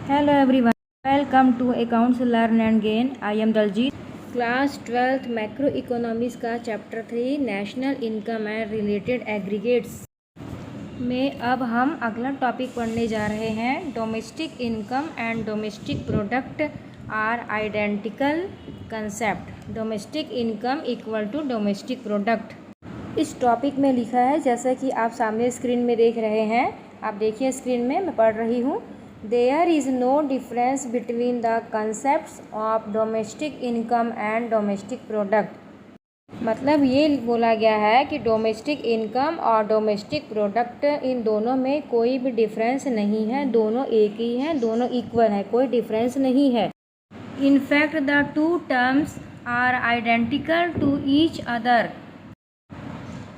Hello everyone, welcome to Accounts Learn and Gain. I am Daljit. Class 12th macroeconomics का chapter 3 national income and related aggregates में अब हम अगला topic पढ़ने जा रहे हैं। Domestic income and domestic product are identical concept. Domestic income equal to domestic product. इस टॉपिक में लिखा है जैसा कि आप सामने स्क्रीन में देख रहे हैं। आप देखिए स्क्रीन में मैं पढ़ रही हूँ। There is no difference between the concepts of domestic income and domestic product। मतलब ये बोला गया है कि डोमेस्टिक इनकम और डोमेस्टिक प्रोडक्ट इन दोनों में कोई भी डिफरेंस नहीं है, दोनों एक ही हैं, दोनों इक्वल है, कोई डिफरेंस नहीं है। In fact, the two terms are identical to each other।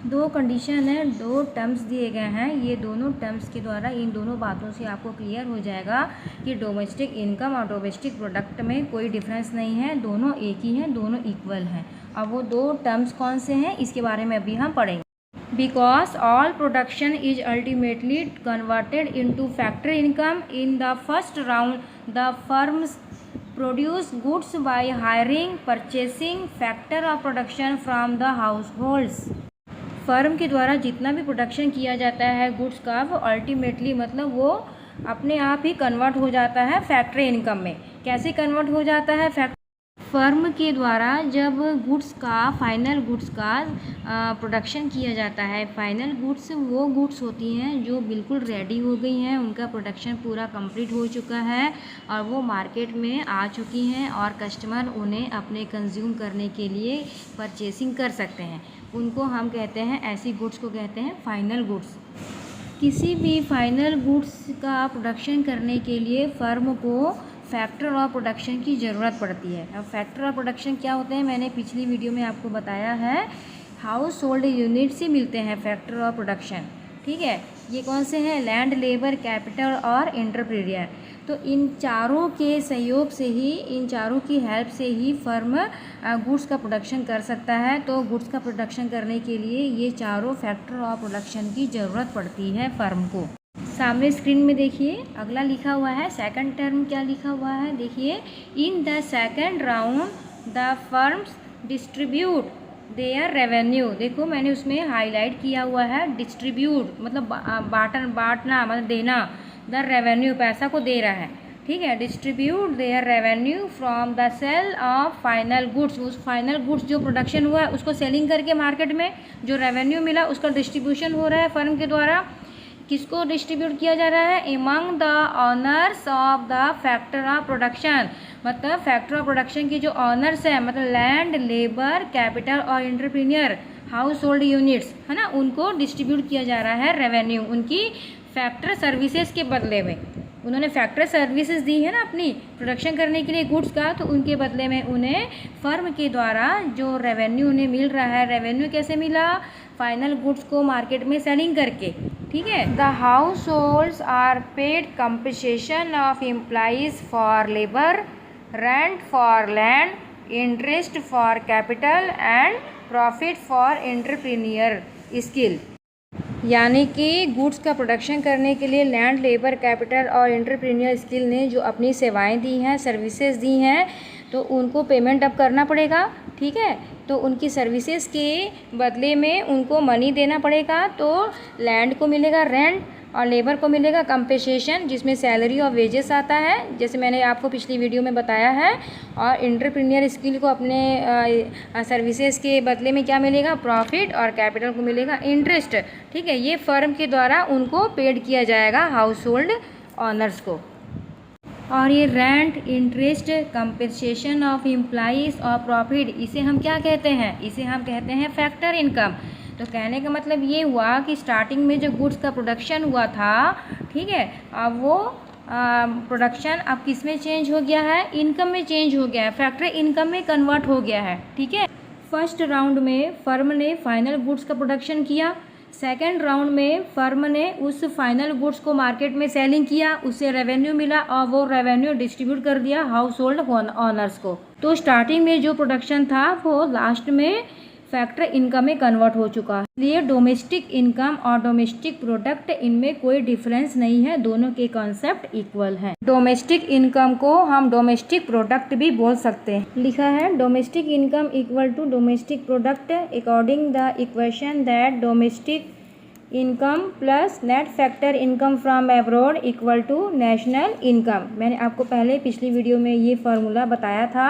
दो कंडीशन है, दो टर्म्स दिए गए हैं। ये दोनों टर्म्स के द्वारा इन दोनों बातों से आपको क्लियर हो जाएगा कि डोमेस्टिक इनकम और डोमेस्टिक प्रोडक्ट में कोई डिफरेंस नहीं है, दोनों एक ही हैं, दोनों इक्वल हैं। अब वो दो टर्म्स कौन से हैं इसके बारे में अभी हम पढ़ेंगे। Because all production is ultimately converted into factory income in the first round the firms produce goods by hiring purchasing factor of production from the house holds. Firm के द्वारा जितना भी प्रोडक्शन किया जाता है गुड्स का, वो अल्टीमेटली मतलब वो अपने आप ही कन्वर्ट हो जाता है फैक्ट्री इनकम में। कैसे कन्वर्ट हो जाता है? फर्म के द्वारा जब गुड्स का फाइनल गुड्स का प्रोडक्शन किया जाता है, फाइनल गुड्स वो गुड्स होती हैं जो बिल्कुल रेडी हो गई हैं, उनका प्रोडक्शन पूरा कंप्लीट हो चुका है और वो मार्केट में आ चुकी हैं और कस्टमर उन्हें अपने कंज्यूम करने के लिए परचेसिंग कर सकते हैं। उनको हम कहते हैं, ऐसी गुड्स को कहते हैं फाइनल गुड्स। किसी भी फाइनल गुड्स का प्रोडक्शन करने के लिए फर्म को फैक्टर ऑफ प्रोडक्शन की ज़रूरत पड़ती है। अब फैक्टर ऑफ प्रोडक्शन क्या होते हैं, मैंने पिछली वीडियो में आपको बताया है। हाउस होल्ड यूनिट से मिलते हैं फैक्टर ऑफ प्रोडक्शन, ठीक है। ये कौन से हैं? लैंड, लेबर, कैपिटल और एंटरप्रेन्योर। तो इन चारों के सहयोग से ही, इन चारों की हेल्प से ही फर्म गुड्स का प्रोडक्शन कर सकता है। तो गुड्स का प्रोडक्शन करने के लिए ये चारों फैक्टर ऑफ प्रोडक्शन की ज़रूरत पड़ती है फर्म को। सामने स्क्रीन में देखिए अगला लिखा हुआ है, सेकंड टर्म क्या लिखा हुआ है देखिए। In the second round the firms distribute their revenue. देखो मैंने उसमें हाईलाइट किया हुआ है डिस्ट्रीब्यूट, मतलब बांटना मतलब देना। द रेवेन्यू पैसा को दे रहा है, ठीक है। Distribute their revenue from the sale of final goods. उस फाइनल गुड्स जो प्रोडक्शन हुआ है उसको सेलिंग करके मार्केट में जो रेवेन्यू मिला उसका डिस्ट्रीब्यूशन हो रहा है फर्म के द्वारा। किसको डिस्ट्रीब्यूट किया जा रहा है? Among the honours of the factor of production. मतलब फैक्टर ऑफ प्रोडक्शन के जो ऑनर्स हैं, मतलब लैंड, लेबर, कैपिटल और एंटरप्रेन्योर, हाउस होल्ड यूनिट्स, है ना, उनको डिस्ट्रीब्यूट किया जा रहा है रेवेन्यू उनकी फैक्टर सर्विसेज के बदले में। उन्होंने फैक्टर सर्विसेज दी है ना अपनी प्रोडक्शन करने के लिए गुड्स का, तो उनके बदले में उन्हें फर्म के द्वारा जो रेवेन्यू उन्हें मिल रहा है, रेवेन्यू कैसे मिला? फाइनल गुड्स को मार्केट में सेलिंग करके, ठीक है। The households are paid compensation of employees for labour, rent for land, interest for capital and profit for entrepreneur skill. यानी कि गुड्स का प्रोडक्शन करने के लिए लैंड, लेबर, कैपिटल और एंटरप्रेन्योर स्किल ने जो अपनी सेवाएं दी हैं, सर्विसेज दी हैं, तो उनको पेमेंट अब करना पड़ेगा, ठीक है। तो उनकी सर्विसेज के बदले में उनको मनी देना पड़ेगा। तो लैंड को मिलेगा रेंट और लेबर को मिलेगा कंपनसेशन, जिसमें सैलरी और वेजेस आता है, जैसे मैंने आपको पिछली वीडियो में बताया है। और एंटरप्रेन्योर स्किल को अपने सर्विसेज के बदले में क्या मिलेगा? प्रॉफिट। और कैपिटल को मिलेगा इंटरेस्ट, ठीक है। ये फर्म के द्वारा उनको पेड किया जाएगा हाउस होल्ड ऑनर्स को। और ये rent, interest, compensation of employees और प्रॉफिट, इसे हम क्या कहते हैं? इसे हम कहते हैं फैक्टर इनकम। तो कहने का मतलब ये हुआ कि स्टार्टिंग में जो गुड्स का प्रोडक्शन हुआ था, ठीक है, अब वो प्रोडक्शन अब किस में चेंज हो गया है? इनकम में चेंज हो गया है, फैक्ट्री इनकम में कन्वर्ट हो गया है, ठीक है। फर्स्ट राउंड में फर्म ने फाइनल गुड्स का प्रोडक्शन किया, सेकेंड राउंड में फर्म ने उस फाइनल गुड्स को मार्केट में सेलिंग किया, उससे रेवेन्यू मिला और वो रेवेन्यू डिस्ट्रीब्यूट कर दिया हाउस होल्ड ऑनर्स को। तो स्टार्टिंग में जो प्रोडक्शन था वो लास्ट में फैक्टर इनकम में कन्वर्ट हो चुका है। इसलिए डोमेस्टिक इनकम और डोमेस्टिक प्रोडक्ट इनमें कोई डिफरेंस नहीं है, दोनों के कॉन्सेप्ट इक्वल हैं। डोमेस्टिक इनकम को हम डोमेस्टिक प्रोडक्ट भी बोल सकते हैं। लिखा है domestic income equal to domestic product according the equation that domestic income plus net factor income from abroad equal to national income. मैंने आपको पहले पिछली वीडियो में ये फार्मूला बताया था।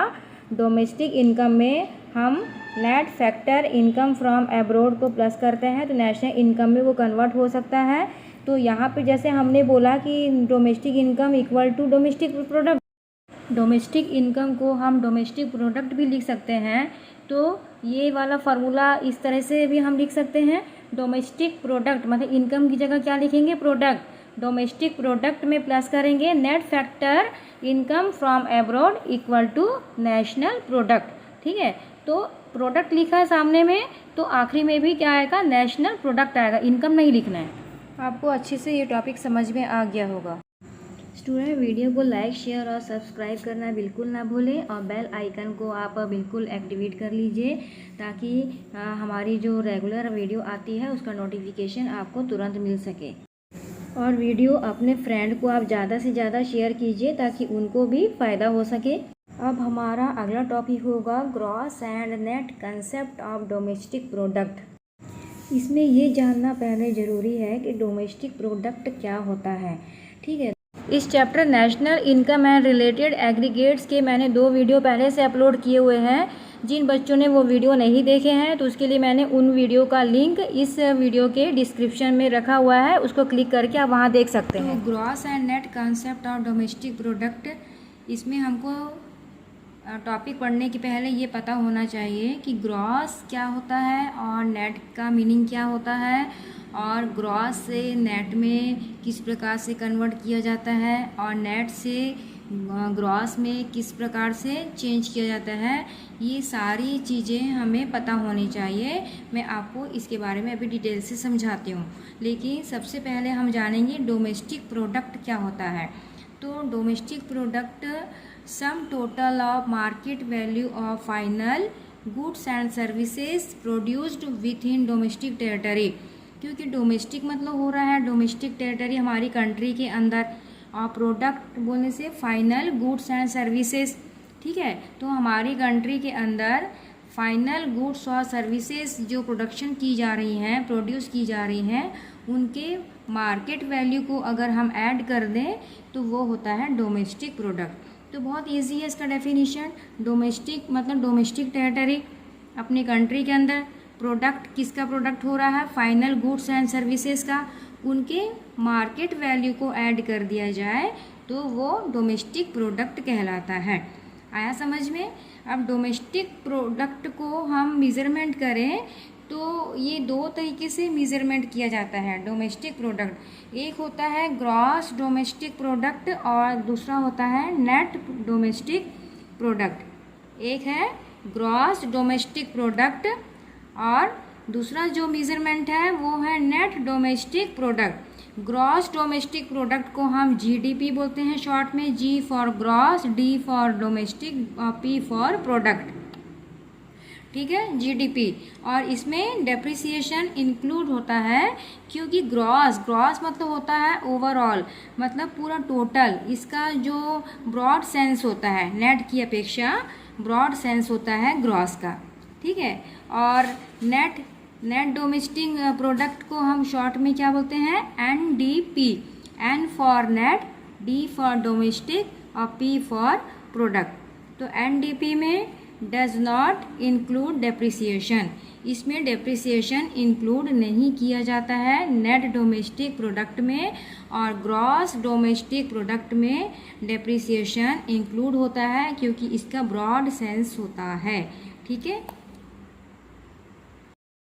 डोमेस्टिक इनकम में हम net factor income from abroad को प्लस करते हैं तो नेशनल इनकम में वो कन्वर्ट हो सकता है। तो यहाँ पे जैसे हमने बोला कि domestic income equal to domestic product, domestic income को हम डोमेस्टिक प्रोडक्ट भी लिख सकते हैं। तो ये वाला फार्मूला इस तरह से भी हम लिख सकते हैं। डोमेस्टिक प्रोडक्ट मतलब इनकम की जगह क्या लिखेंगे, प्रोडक्ट। डोमेस्टिक प्रोडक्ट में प्लस करेंगे net factor income from abroad equal to national product. ठीक है, तो प्रोडक्ट लिखा है सामने में तो आखिरी में भी क्या आएगा, नेशनल प्रोडक्ट आएगा, इनकम नहीं लिखना है। आपको अच्छे से ये टॉपिक समझ में आ गया होगा। स्टूडेंट वीडियो को लाइक शेयर और सब्सक्राइब करना बिल्कुल ना भूलें और बेल आइकन को आप बिल्कुल एक्टिवेट कर लीजिए ताकि हमारी जो रेगुलर वीडियो आती है उसका नोटिफिकेशन आपको तुरंत मिल सके। और वीडियो अपने फ्रेंड को आप ज़्यादा से ज़्यादा शेयर कीजिए ताकि उनको भी फ़ायदा हो सके। अब हमारा अगला टॉपिक होगा gross and net concept of domestic product. इसमें ये जानना पहले ज़रूरी है कि डोमेस्टिक प्रोडक्ट क्या होता है। ठीक है, इस chapter national income and related aggregates के मैंने 2 वीडियो पहले से अपलोड किए हुए हैं। जिन बच्चों ने वो वीडियो नहीं देखे हैं तो उसके लिए मैंने उन वीडियो का लिंक इस वीडियो के डिस्क्रिप्शन में रखा हुआ है, उसको क्लिक करके आप वहाँ देख सकते हैं। तो gross and net concept of domestic product, इसमें हमको टॉपिक पढ़ने के पहले ये पता होना चाहिए कि ग्रॉस क्या होता है और नेट का मीनिंग क्या होता है और ग्रॉस से नेट में किस प्रकार से कन्वर्ट किया जाता है और नेट से ग्रॉस में किस प्रकार से चेंज किया जाता है। ये सारी चीज़ें हमें पता होनी चाहिए। मैं आपको इसके बारे में अभी डिटेल से समझाती हूँ, लेकिन सबसे पहले हम जानेंगे डोमेस्टिक प्रोडक्ट क्या होता है। तो domestic product sum total of market value of final goods and services produced with in domestic territory. क्योंकि डोमेस्टिक मतलब हो रहा है डोमेस्टिक टेरिटरी हमारी कंट्री के अंदर, और प्रोडक्ट बोलने से फाइनल गुड्स एंड सर्विसेज। ठीक है, तो हमारी कंट्री के अंदर फाइनल गुड्स और सर्विसेज जो प्रोडक्शन की जा रही हैं, प्रोड्यूस की जा रही हैं, उनके मार्केट वैल्यू को अगर हम ऐड कर दें तो वो होता है डोमेस्टिक प्रोडक्ट। तो बहुत इजी है इसका डेफिनेशन। डोमेस्टिक मतलब डोमेस्टिक टेरिटरी, अपनी कंट्री के अंदर प्रोडक्ट, किसका प्रोडक्ट हो रहा है, फाइनल गुड्स एंड सर्विसेज का, उनके मार्केट वैल्यू को ऐड कर दिया जाए तो वो डोमेस्टिक प्रोडक्ट कहलाता है। आया समझ में। अब डोमेस्टिक प्रोडक्ट को हम मेज़रमेंट करें तो ये 2 तरीके से मेज़रमेंट किया जाता है डोमेस्टिक प्रोडक्ट। एक होता है ग्रॉस डोमेस्टिक प्रोडक्ट और दूसरा होता है नेट डोमेस्टिक प्रोडक्ट। एक है ग्रॉस डोमेस्टिक प्रोडक्ट और दूसरा जो मेज़रमेंट है वो है net domestic product. Gross domestic product को हम जीडीपी बोलते हैं शॉर्ट में, G for gross, D for domestic, P for product. ठीक है, जीडीपी। और इसमें डेप्रिसिएशन इंक्लूड होता है क्योंकि ग्रॉस मतलब होता है ओवरऑल, मतलब पूरा टोटल। इसका जो ब्रॉड सेंस होता है नेट की अपेक्षा ब्रॉड सेंस होता है ग्रॉस का। ठीक है, और नेट डोमेस्टिक प्रोडक्ट को हम शॉर्ट में क्या बोलते हैं, NDP. N for net, D for domestic और पी फॉर प्रोडक्ट। तो एनडीपी में डज नॉट इंक्लूड डेप्रिसिएशन, इसमें डेप्रिसिएशन इंक्लूड नहीं किया जाता है नेट डोमेस्टिक प्रोडक्ट में, और ग्रॉस डोमेस्टिक प्रोडक्ट में डेप्रिसिएशन इंक्लूड होता है क्योंकि इसका ब्रॉड सेंस होता है। ठीक है,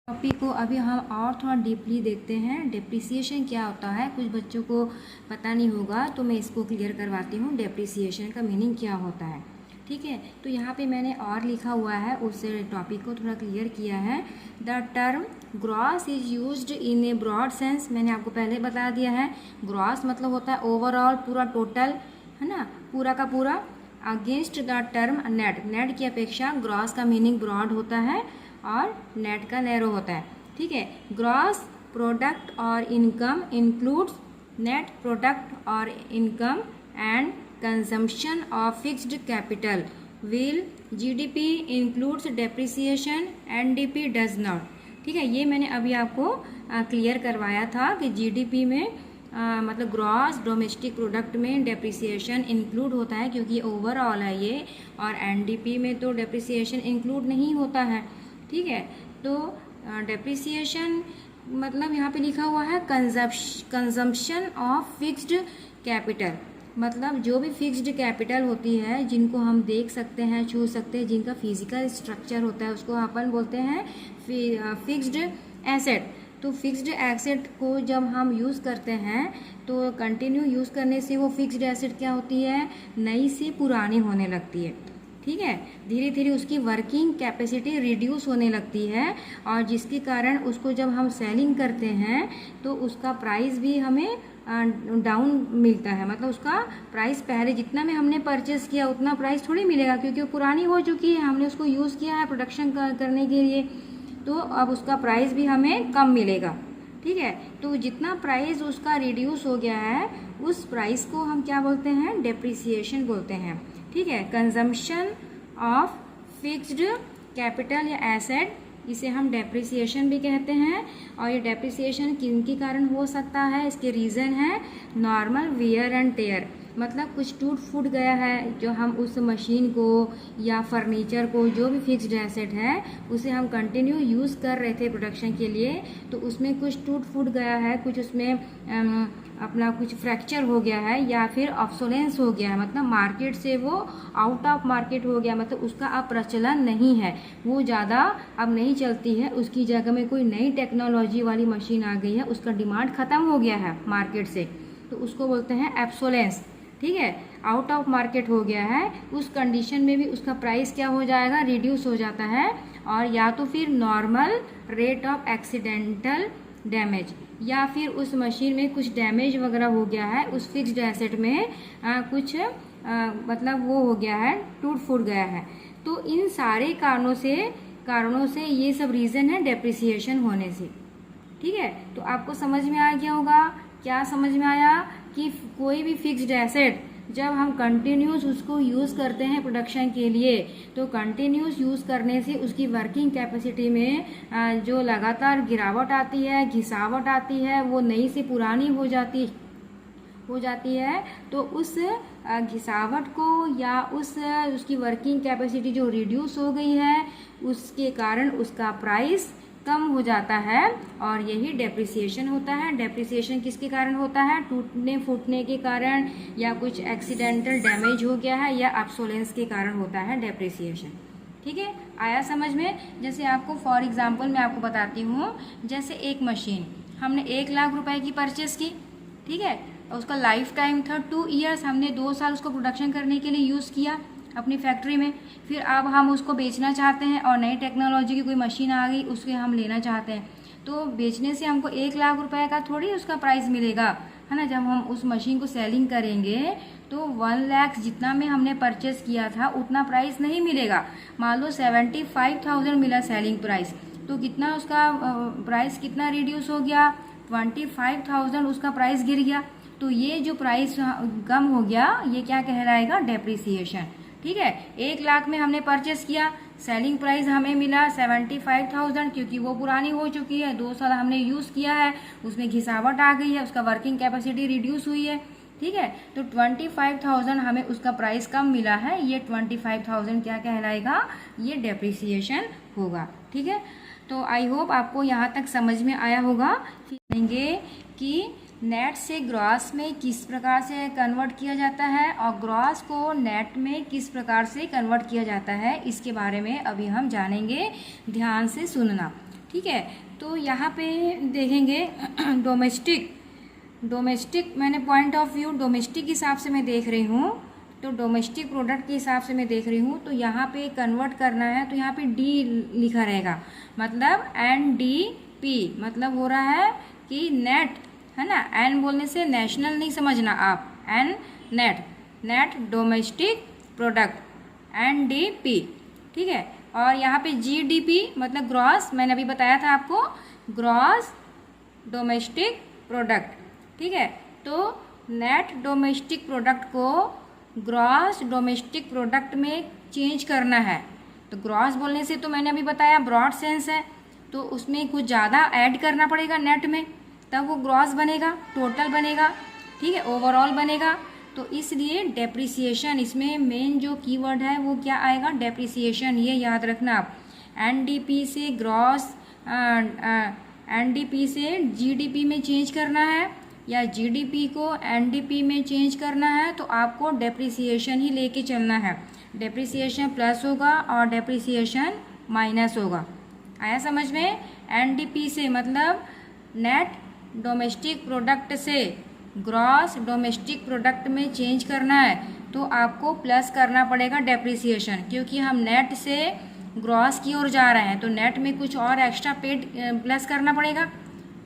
टॉपिक को अभी हम और थोड़ा डीपली देखते हैं। डेप्रिसिएशन क्या होता है, कुछ बच्चों को पता नहीं होगा तो मैं इसको क्लियर करवाती हूँ। डेप्रिसिएशन का मीनिंग क्या होता है। ठीक है, तो यहाँ पे मैंने और लिखा हुआ है, उससे टॉपिक को थोड़ा क्लियर किया है। The term gross is used in a broad sense, मैंने आपको पहले बता दिया है। ग्रॉस मतलब होता है ओवरऑल, पूरा टोटल, है ना, पूरा का पूरा। Against the term net, net की अपेक्षा ग्रॉस का मीनिंग ब्रॉड होता है और नेट का नैरो होता है। ठीक है, ग्रॉस प्रोडक्ट और इनकम इंक्लूड्स नेट प्रोडक्ट और income and consumption of fixed capital. Will GDP includes depreciation, NDP does not. ठीक है, ये मैंने अभी आपको क्लियर करवाया था कि जीडीपी में मतलब ग्रॉस डोमेस्टिक प्रोडक्ट में डेप्रिसिएशन इंक्लूड होता है क्योंकि ये ओवरऑल है ये, और एनडीपी में तो डेप्रिसिएशन इंक्लूड नहीं होता है। ठीक है, तो डेप्रिसिएशन मतलब यहाँ पे लिखा हुआ है कंजम्पशन ऑफ फिक्स्ड कैपिटल, मतलब जो भी फिक्स्ड कैपिटल होती है जिनको हम देख सकते हैं, छू सकते हैं, जिनका फिजिकल स्ट्रक्चर होता है उसको अपन बोलते हैं फिक्स्ड एसेट। तो फिक्स्ड एसेट को जब हम यूज़ करते हैं तो कंटिन्यू यूज़ करने से वो फिक्स्ड एसेट क्या होती है, नई से पुरानी होने लगती है। ठीक है, धीरे धीरे उसकी वर्किंग कैपेसिटी रिड्यूस होने लगती है और जिसके कारण उसको जब हम सेलिंग करते हैं तो उसका प्राइस भी हमें डाउन मिलता है। मतलब उसका प्राइस पहले जितना में हमने परचेस किया उतना प्राइस थोड़ी मिलेगा क्योंकि वो पुरानी हो चुकी है, हमने उसको यूज़ किया है प्रोडक्शन करने के लिए, तो अब उसका प्राइस भी हमें कम मिलेगा। ठीक है, तो जितना प्राइस उसका रिड्यूस हो गया है उस प्राइस को हम क्या बोलते हैं, डेप्रिसिएशन बोलते हैं। ठीक है, कंजम्पशन ऑफ फिक्स्ड कैपिटल या एसेट, इसे हम डेप्रिसिएशन भी कहते हैं। और ये डेप्रिसिएशन किन के कारण हो सकता है, इसके रीज़न है नॉर्मल वियर एंड टेयर, मतलब कुछ टूट फूट गया है जो हम उस मशीन को या फर्नीचर को, जो भी फिक्स्ड एसेट है उसे हम कंटिन्यू यूज़ कर रहे थे प्रोडक्शन के लिए, तो उसमें कुछ टूट फूट गया है, कुछ उसमें अपना कुछ फ्रैक्चर हो गया है या फिर ऑब्सोलेंस हो गया है, मतलब मार्केट से वो आउट ऑफ मार्केट हो गया, मतलब उसका अब प्रचलन नहीं है, वो ज़्यादा अब नहीं चलती है, उसकी जगह में कोई नई टेक्नोलॉजी वाली मशीन आ गई है, उसका डिमांड ख़त्म हो गया है मार्केट से, तो उसको बोलते हैं एब्सोलेंस। ठीक है, आउट ऑफ मार्केट हो गया है, उस कंडीशन में भी उसका प्राइस क्या हो जाएगा, रिड्यूस हो जाता है। और या तो फिर normal rate of accidental damage, या फिर उस मशीन में कुछ डैमेज वगैरह हो गया है, उस फिक्स्ड एसेट में कुछ मतलब वो हो गया है, टूट फूट गया है। तो इन सारे कारणों से ये सब रीज़न है डेप्रिसिएशन होने से। ठीक है, तो आपको समझ में आ गया होगा, क्या समझ में आया कि कोई भी फिक्स्ड एसेट जब हम कंटिन्यूस उसको यूज़ करते हैं प्रोडक्शन के लिए, तो कंटिन्यूस यूज़ करने से उसकी वर्किंग कैपेसिटी में जो लगातार गिरावट आती है, घिसावट आती है, वो नई से पुरानी हो जाती है। तो उस घिसावट को या उसकी वर्किंग कैपेसिटी जो रिड्यूस हो गई है उसके कारण उसका प्राइस कम हो जाता है और यही डेप्रिसिएशन होता है। डेप्रिसिएशन किसके कारण होता है, टूटने फूटने के कारण, या कुछ एक्सीडेंटल डैमेज हो गया है, या ऑब्सोलेंस के कारण होता है डेप्रिसिएशन। ठीक है, आया समझ में। जैसे आपको फॉर एग्जांपल मैं आपको बताती हूँ, जैसे एक मशीन हमने 1 लाख रुपए की परचेस की, ठीक है, और उसका लाइफ टाइम था 2 ईयर्स, हमने 2 साल उसको प्रोडक्शन करने के लिए यूज़ किया अपनी फैक्ट्री में। फिर अब हम उसको बेचना चाहते हैं और नई टेक्नोलॉजी की कोई मशीन आ गई, उसके हम लेना चाहते हैं, तो बेचने से हमको 1 लाख रुपए का थोड़ी उसका प्राइस मिलेगा, है ना। जब हम उस मशीन को सेलिंग करेंगे तो 1 लाख जितना में हमने परचेस किया था उतना प्राइस नहीं मिलेगा। मान लो 75,000 मिला सेलिंग प्राइस, तो कितना उसका प्राइस कितना रिड्यूस हो गया, 25,000 उसका प्राइस गिर गया। तो ये जो प्राइस कम हो गया ये क्या कहलाएगा, डेप्रिसिएशन। ठीक है, 1 लाख में हमने परचेस किया, सेलिंग प्राइस हमें मिला 75,000, क्योंकि वो पुरानी हो चुकी है, 2 साल हमने यूज़ किया है, उसमें घिसावट आ गई है, उसका वर्किंग कैपेसिटी रिड्यूस हुई है। ठीक है, तो 25,000 हमें उसका प्राइस कम मिला है, ये 25,000 क्या कहलाएगा, ये डेप्रिसिएशन होगा। ठीक है, तो आई होप आपको यहाँ तक समझ में आया होगा। फिर देखेंगे कि नेट से ग्रॉस में किस प्रकार से कन्वर्ट किया जाता है और ग्रॉस को नेट में किस प्रकार से कन्वर्ट किया जाता है, इसके बारे में अभी हम जानेंगे, ध्यान से सुनना। ठीक है, तो यहाँ पे देखेंगे डोमेस्टिक मैंने पॉइंट ऑफ व्यू डोमेस्टिक हिसाब से मैं देख रही हूँ, तो डोमेस्टिक प्रोडक्ट के हिसाब से मैं देख रही हूँ, तो यहाँ पे कन्वर्ट करना है तो यहाँ पे डी लिखा रहेगा, मतलब NDP, मतलब हो रहा है कि नेट, है ना। एन बोलने से नेशनल नहीं समझना आप, N net domestic product NDP। ठीक है, और यहाँ पे GDP मतलब ग्रॉस, मैंने अभी बताया था आपको, ग्रॉस डोमेस्टिक प्रोडक्ट, ठीक है। तो नेट डोमेस्टिक प्रोडक्ट को ग्रॉस डोमेस्टिक प्रोडक्ट में चेंज करना है। तो ग्रॉस बोलने से तो मैंने अभी बताया ब्रॉड सेंस है, तो उसमें कुछ ज़्यादा ऐड करना पड़ेगा नेट में, तब वो ग्रॉस बनेगा, टोटल बनेगा, ठीक है, ओवरऑल बनेगा। तो इसलिए डेप्रिसिएशन, इसमें मेन जो कीवर्ड है वो क्या आएगा, डेप्रिसिएशन, ये याद रखना आप। NDP से ग्रॉस, NDP से GDP में चेंज करना है या GDP को NDP में चेंज करना है, तो आपको डेप्रिसिएशन ही लेके चलना है। डेप्रिसिएशन प्लस होगा और डेप्रिसिएशन माइनस होगा। आया समझ में? NDP से मतलब नेट डोमेस्टिक प्रोडक्ट से ग्रॉस डोमेस्टिक प्रोडक्ट में चेंज करना है तो आपको प्लस करना पड़ेगा डेप्रिसिएशन, क्योंकि हम नेट से ग्रॉस की ओर जा रहे हैं तो नेट में कुछ और एक्स्ट्रा पेड प्लस करना पड़ेगा,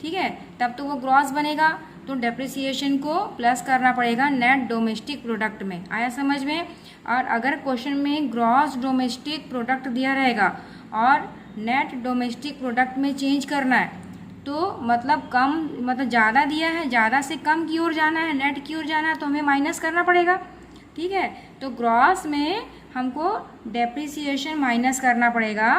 ठीक है, तब तो वो ग्रॉस बनेगा। तो डेप्रिसिएशन को प्लस करना पड़ेगा नेट डोमेस्टिक प्रोडक्ट में। आया समझ में? और अगर क्वेश्चन में ग्रॉस डोमेस्टिक प्रोडक्ट दिया रहेगा और नेट डोमेस्टिक प्रोडक्ट में चेंज करना है तो मतलब कम, मतलब ज़्यादा दिया है, ज़्यादा से कम की ओर जाना है, नेट की ओर जाना है, तो हमें माइनस करना पड़ेगा, ठीक है। तो ग्रॉस में हमको डेप्रिसिएशन माइनस करना पड़ेगा।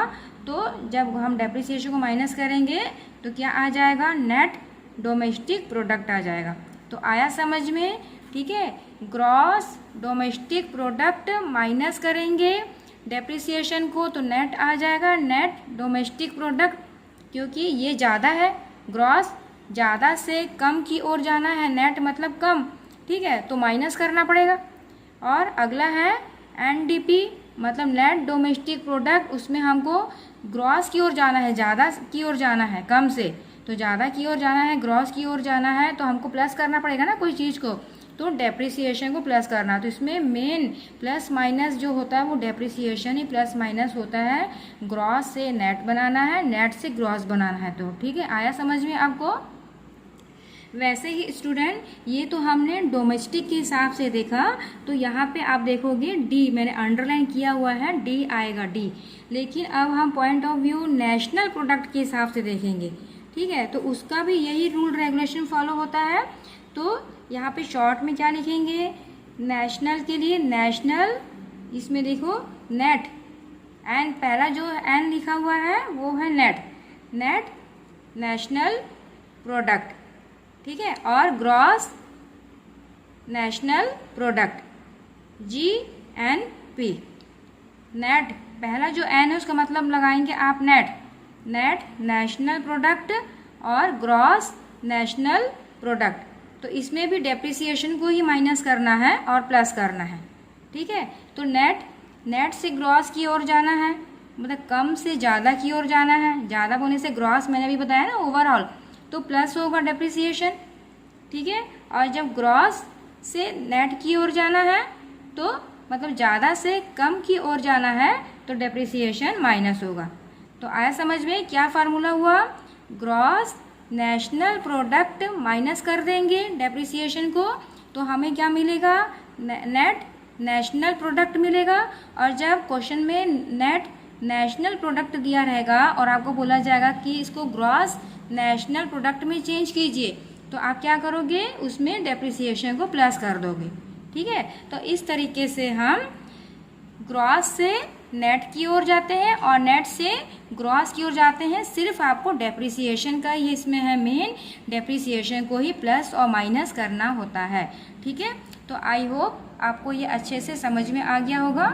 तो जब हम डेप्रिसिएशन को माइनस करेंगे तो क्या आ जाएगा, नेट डोमेस्टिक प्रोडक्ट आ जाएगा। तो आया समझ में? ठीक है, ग्रॉस डोमेस्टिक प्रोडक्ट माइनस करेंगे डेप्रिसिएशन को तो नेट आ जाएगा नेट डोमेस्टिक प्रोडक्ट, क्योंकि ये ज़्यादा है, ग्रॉस ज़्यादा से कम की ओर जाना है, नेट मतलब कम, ठीक है, तो माइनस करना पड़ेगा। और अगला है NDP मतलब नेट डोमेस्टिक प्रोडक्ट, उसमें हमको ग्रॉस की ओर जाना है, ज़्यादा की ओर जाना है कम से, तो ज़्यादा की ओर जाना है, ग्रॉस की ओर जाना है, तो हमको प्लस करना पड़ेगा ना कोई चीज़ को, तो डेप्रिसिएशन को प्लस करना। तो इसमें मेन प्लस माइनस जो होता है वो डेप्रिसिएशन ही प्लस माइनस होता है। ग्रॉस से नेट बनाना है, नेट से ग्रॉस बनाना है, तो ठीक है, आया समझ में आपको? वैसे ही स्टूडेंट, ये तो हमने डोमेस्टिक के हिसाब से देखा, तो यहाँ पे आप देखोगे D, मैंने अंडरलाइन किया हुआ है, D आएगा D। लेकिन अब हम point of view national product के हिसाब से देखेंगे, ठीक है, तो उसका भी यही रूल रेगुलेशन फॉलो होता है। तो यहाँ पे शॉर्ट में क्या लिखेंगे, नेशनल के लिए नेशनल, इसमें देखो नेट, एन पहला जो एन लिखा हुआ है वो है नेट, नेट नेशनल प्रोडक्ट, ठीक है, और gross national product GNP। Net पहला जो एन है उसका मतलब लगाएंगे आप नेट, नेट नेशनल प्रोडक्ट और ग्रॉस नेशनल प्रोडक्ट। तो इसमें भी डेप्रिसिएशन को ही माइनस करना है और प्लस करना है, ठीक है। तो नेट से ग्रॉस की ओर जाना है, मतलब कम से ज़्यादा की ओर जाना है, ज़्यादा होने से ग्रॉस मैंने अभी बताया ना ओवरऑल, तो प्लस होगा डेप्रिसिएशन, ठीक है। और जब ग्रॉस से नेट की ओर जाना है तो मतलब ज़्यादा से कम की ओर जाना है तो डेप्रिसिएशन माइनस होगा। तो आया समझ में क्या फार्मूला हुआ, ग्रॉस नेशनल प्रोडक्ट माइनस कर देंगे डेप्रिसिएशन को तो हमें क्या मिलेगा, नेट नेशनल प्रोडक्ट मिलेगा। और जब क्वेश्चन में नेट नेशनल प्रोडक्ट दिया रहेगा और आपको बोला जाएगा कि इसको ग्रॉस नेशनल प्रोडक्ट में चेंज कीजिए, तो आप क्या करोगे, उसमें डेप्रिसिएशन को प्लस कर दोगे, ठीक है। तो इस तरीके से हम ग्रॉस से नेट की ओर जाते हैं और नेट से ग्रॉस की ओर जाते हैं। सिर्फ आपको डेप्रिसिएशन का ही इसमें है मेन, डेप्रिसिएशन को ही प्लस और माइनस करना होता है, ठीक है। तो आई होप आपको ये अच्छे से समझ में आ गया होगा।